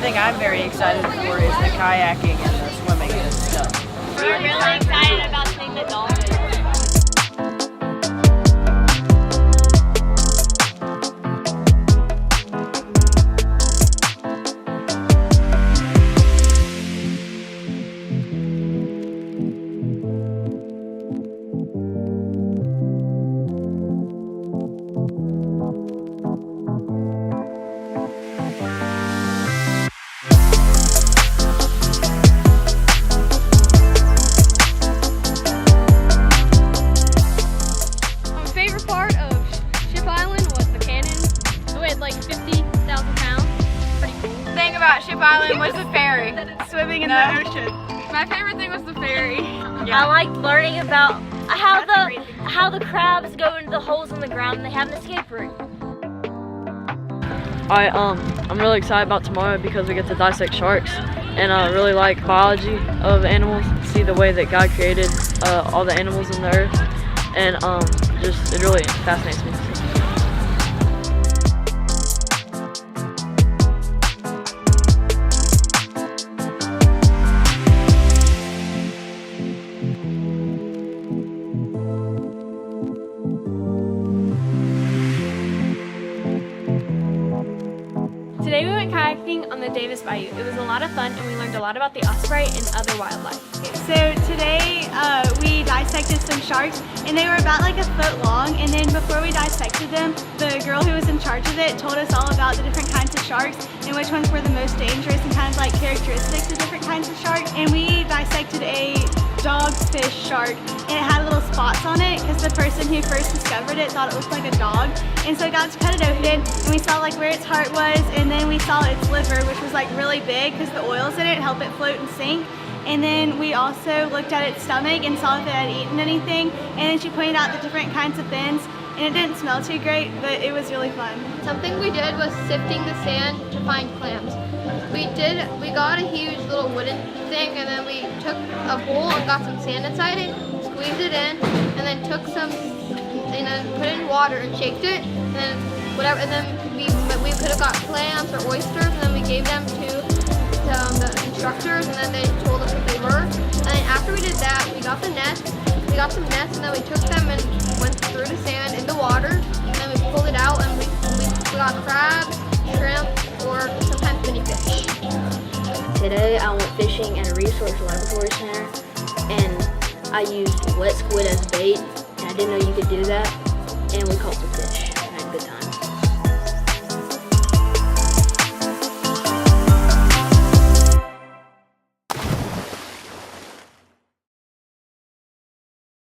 thing I'm very excited for is the kayaking and the swimming and stuff. We're really excited about seeing the dolphins. Like 50,000 pounds. Pretty cool. The thing about Ship Island was the ferry, swimming in the ocean. My favorite thing was the ferry. I liked learning about how the crabs go into the holes in the ground and they have an escape route. I'm really excited about tomorrow because we get to dissect sharks, and I really like biology of animals, see the way that God created all the animals in the earth, and it really fascinates me. Today we went kayaking on the Davis Bayou. It was a lot of fun and we learned a lot about the osprey and other wildlife. So today we dissected some sharks and they were about like a foot long, and then before we dissected them, the girl who was in charge of it told us all about the different kinds of sharks and which ones were the most dangerous and kind of like characteristics of different kinds of sharks. And we dissected a dogfish shark and it had little spots on it because the person who first discovered it thought it looked like a dog, and so we got to cut it open and we saw like where its heart was, and then we saw its liver, which was like really big because the oils in it help it float and sink. And then we also looked at its stomach and saw if it had eaten anything, and then she pointed out the different kinds of fins, and it didn't smell too great, but it was really fun. Something we did was sifting the sand to find clams. We got a huge little wooden thing, and then we took a bowl and got some sand inside it, squeezed it in, and then took some, and then put it in water and shaked it, and then whatever, and then we could have got clams or oysters, and then we gave them to the instructors, and then they told us what they were. And then after we did that, we got the nets. We got some nets, and then we took them and went through the sand in the water, and then we pulled it out, and we got crabs, shrimp, or sometimes mini fish. Today I went fishing at a resource laboratory center, and I used wet squid as bait, and I didn't know you could do that, and we caught some fish.